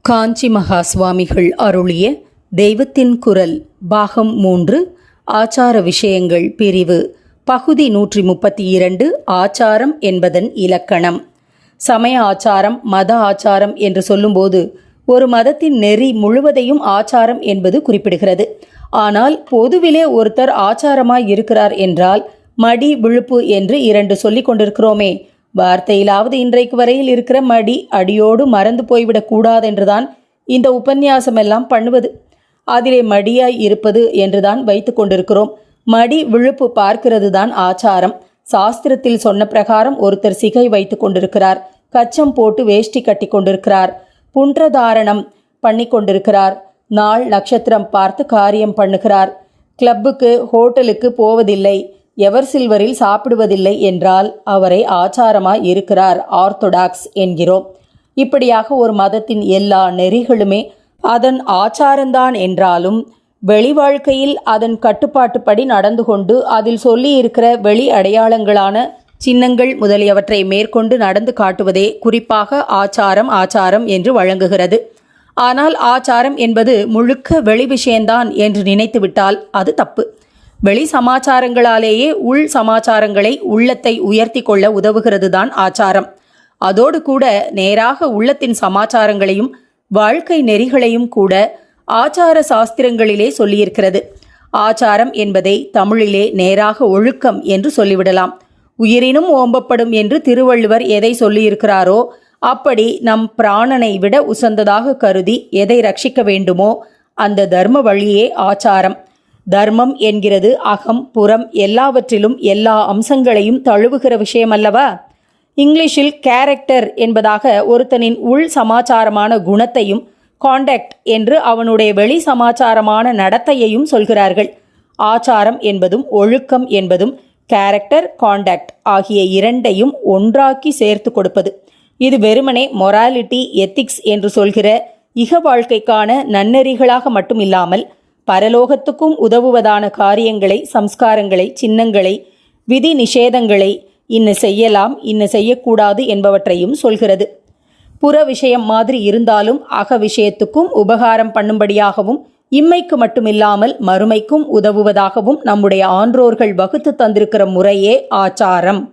காஞ்சி மகா சுவாமிகள் அருளிய தெய்வத்தின் குரல் பாகம் 3 ஆச்சார விஷயங்கள் பிரிவு பகுதி 132 ஆச்சாரம் என்பதன் இலக்கணம். சமய ஆச்சாரம் மத ஆச்சாரம் என்று சொல்லும்போது ஒரு மதத்தின் நெறி முழுவதையும் ஆச்சாரம் என்பது குறிப்பிடுகிறது. ஆனால் பொதுவிலே ஒருத்தர் ஆச்சாரமாய் இருக்கிறார் என்றால் மடி விழுப்பு என்று 2 சொல்லிக் கொண்டிருக்கிறோமே, வார்த்தையிலாவது இன்றைக்கு வரையில் இருக்கிற மடி அடியோடு மறந்து போய்விடக் கூடாதென்றுதான் இந்த உபன்யாசமெல்லாம் பண்ணுவது. அதிலே மடியாய் இருப்பது என்றுதான் வைத்து கொண்டிருக்கிறோம். மடி விழுப்பு பார்க்கிறது தான் ஆச்சாரம். சாஸ்திரத்தில் சொன்ன பிரகாரம் ஒருத்தர் சிகை வைத்து கொண்டிருக்கிறார், கச்சம் போட்டு வேஷ்டி கட்டி கொண்டிருக்கிறார், புன்றதாரணம் பண்ணி கொண்டிருக்கிறார், நாள் நட்சத்திரம் பார்த்து காரியம் பண்ணுகிறார், கிளப்புக்கு ஹோட்டலுக்கு போவதில்லை, எவர் சில்வரில் சாப்பிடுவதில்லை என்றால் அவரை ஆச்சாரமாய் இருக்கிறார், ஆர்த்தடாக்ஸ் என்கிறோம். இப்படியாக ஒரு மதத்தின் எல்லா நெறிகளுமே அதன் ஆச்சாரந்தான் என்றாலும் வெளி வாழ்க்கையில் அதன் கட்டுப்பாட்டுப்படி நடந்து கொண்டு அதில் சொல்லி இருக்கிற வெளி அடையாளங்களான சின்னங்கள் முதலியவற்றை மேற்கொண்டு நடந்து காட்டுவதே குறிப்பாக ஆச்சாரம் என்று வழங்குகிறது. ஆனால் ஆச்சாரம் என்பது முழுக்க வெளி விஷயந்தான் என்று நினைத்துவிட்டால் அது தப்பு. வெளி சமாச்சாரங்களாலேயே உள் சமாச்சாரங்களை உள்ளத்தை உயர்த்தி கொள்ள உதவுகிறது தான் ஆச்சாரம். அதோடு கூட நேராக உள்ளத்தின் சமாச்சாரங்களையும் வாழ்க்கை நெறிகளையும் கூட ஆச்சார சாஸ்திரங்களிலே சொல்லியிருக்கிறது. ஆச்சாரம் என்பதை தமிழிலே நேராக ஒழுக்கம் என்று சொல்லிவிடலாம். உயிரினும் ஓம்பப்படும் என்று திருவள்ளுவர் எதை சொல்லியிருக்கிறாரோ அப்படி நம் பிராணனை விட உசந்ததாக கருதி எதை ரட்சிக்க வேண்டுமோ அந்த தர்ம வழியே ஆச்சாரம். தர்மம் என்கிறது அகம் புறம் எல்லாவற்றிலும் எல்லா அம்சங்களையும் தழுவுகிற விஷயம் அல்லவா? இங்கிலீஷில் கேரக்டர் என்பதாக ஒருத்தனின் உள் சமாச்சாரமான குணத்தையும், காண்டக்ட் என்று அவனுடைய வெளி சமாச்சாரமான நடத்தையையும் சொல்கிறார்கள். ஆச்சாரம் என்பதும் ஒழுக்கம் என்பதும் கேரக்டர் காண்டக்ட் ஆகிய இரண்டையும் ஒன்றாக்கி சேர்த்து கொடுப்பது. இது வெறுமனே மொராலிட்டி எத்திக்ஸ் என்று சொல்கிற இக வாழ்க்கைக்கான நன்னெறிகளாக மட்டும் இல்லாமல் பரலோகத்துக்கும் உதவுவதான காரியங்களை, சம்ஸ்காரங்களை, சின்னங்களை, விதி நிஷேதங்களை, இன்ன செய்யலாம் இன்ன செய்யக்கூடாது என்பவற்றையும் சொல்கிறது. புற விஷயம் மாதிரி இருந்தாலும் அக விஷயத்துக்கும் உபகாரம் பண்ணும்படியாகவும் இம்மைக்கு மட்டுமில்லாமல் மறுமைக்கும் உதவுவதாகவும் நம்முடைய ஆன்றோர்கள் வகுத்து தந்திருக்கிற முறையே ஆச்சாரம்.